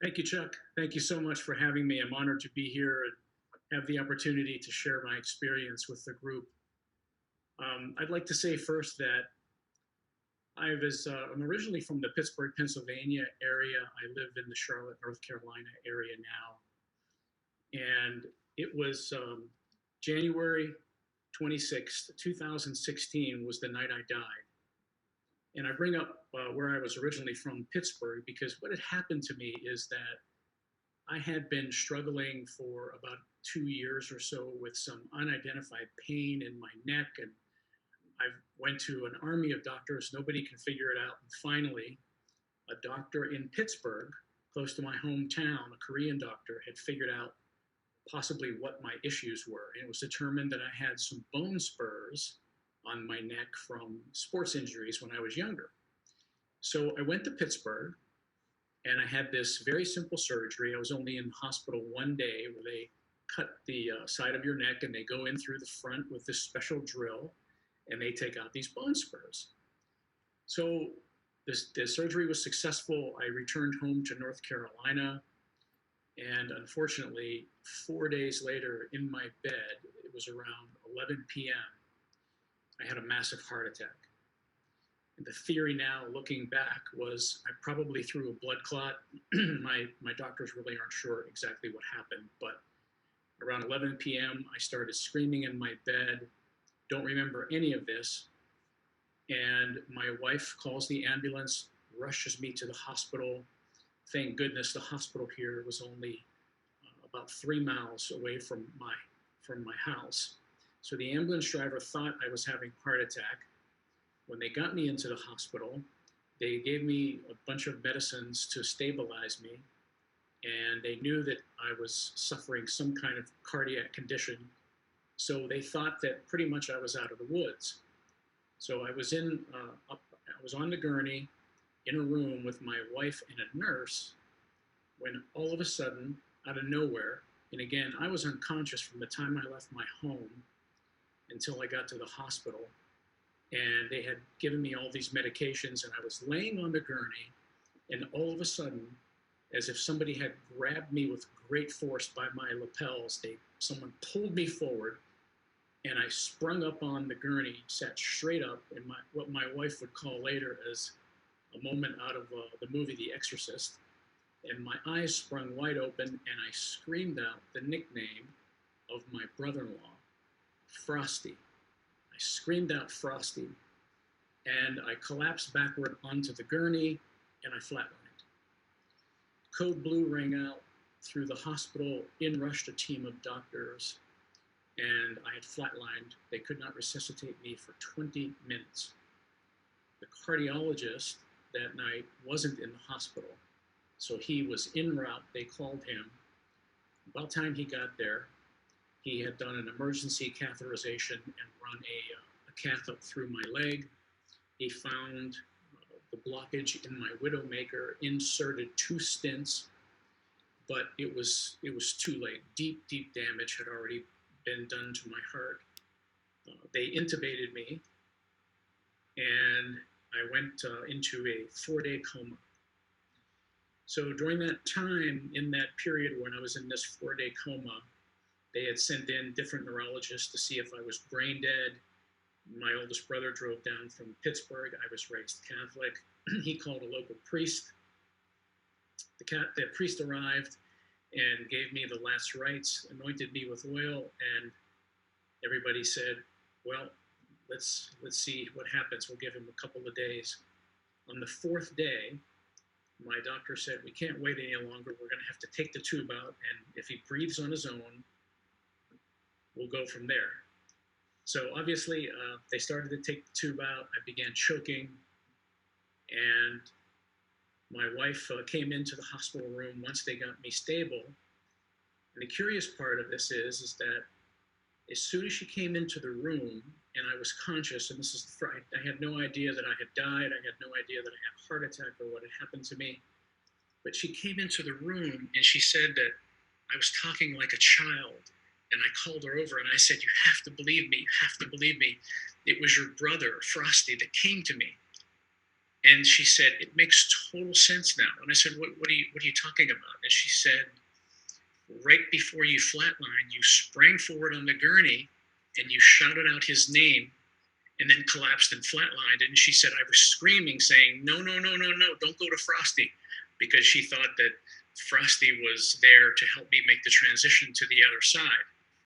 Thank you, Chuck. Thank you so much for having me. I'm honored to be here and have the opportunity to share my experience with the group. I'd like to say first that I'm originally from the Pittsburgh, Pennsylvania area. I live in the Charlotte, North Carolina area now. And it was January 26th, 2016 was the night I died. And I bring up where I was originally from, Pittsburgh, because what had happened to me is that I had been struggling for about 2 years or so with some unidentified pain in my neck, and I went to an army of doctors. Nobody can figure it out. And finally, a doctor in Pittsburgh, close to my hometown, a Korean doctor, had figured out possibly what my issues were. And it was determined that I had some bone spurs on my neck from sports injuries when I was younger. So I went to Pittsburgh and I had this very simple surgery. I was only in the hospital one day where they cut the side of your neck and they go in through the front with this special drill and they take out these bone spurs. So the surgery was successful. I returned home to North Carolina, and unfortunately, 4 days later in my bed, it was around 11 p.m., I had a massive heart attack. And the theory now, looking back, was I probably threw a blood clot. my doctors really aren't sure exactly what happened, but around 11 p.m., I started screaming in my bed. Don't remember any of this. And my wife calls the ambulance, rushes me to the hospital. Thank goodness the hospital here was only about 3 miles away from my house. So the ambulance driver thought I was having a heart attack. When they got me into the hospital, they gave me a bunch of medicines to stabilize me, and they knew that I was suffering some kind of cardiac condition. So they thought that pretty much I was out of the woods. So I was I was on the gurney in a room with my wife and a nurse when all of a sudden, out of nowhere, and again, I was unconscious from the time I left my home until I got to the hospital. And they had given me all these medications, and I was laying on the gurney, and all of a sudden, as if somebody had grabbed me with great force by my lapels, someone pulled me forward, and I sprung up on the gurney, sat straight up, in what my wife would call later as a moment out of the movie The Exorcist, and my eyes sprung wide open, and I screamed out the nickname of my brother-in-law, Frosty. I screamed out Frosty, and I collapsed backward onto the gurney, and I flatlined. Code blue rang out. Through the hospital, in rushed a team of doctors, and I had flatlined. They could not resuscitate me for 20 minutes. The cardiologist that night wasn't in the hospital, so he was en route. They called him. About time he got there, he had done an emergency catheterization and run a cath up through my leg. He found the blockage in my widowmaker, inserted 2 stents, but it was too late. Deep damage had already been done to my heart. They intubated me, and I went into a 4-day coma. So during that time, in that period when I was in this 4-day coma, they had sent in different neurologists to see if I was brain dead. My oldest brother drove down from Pittsburgh. I was raised Catholic. He called a local priest. The priest arrived and gave me the last rites, anointed me with oil, and everybody said, well, let's see what happens. We'll give him a couple of days. On the 4th day, my doctor said, we can't wait any longer. We're going to have to take the tube out, and if he breathes on his own, we'll go from there. So obviously, they started to take the tube out. I began choking, and my wife came into the hospital room once they got me stable. And the curious part of this is that as soon as she came into the room and I was conscious, and this is I had no idea that I had died. I had no idea that I had a heart attack or what had happened to me. But she came into the room and she said that I was talking like a child. And I called her over and I said, you have to believe me. You have to believe me. It was your brother, Frosty, that came to me. And she said, "It makes total sense now." And I said, what are you talking about?" And she said, "Right before you flatlined, you sprang forward on the gurney and you shouted out his name and then collapsed and flatlined." And she said, "I was screaming, saying, 'No, no, no, no, no, don't go to Frosty,' because she thought that Frosty was there to help me make the transition to the other side."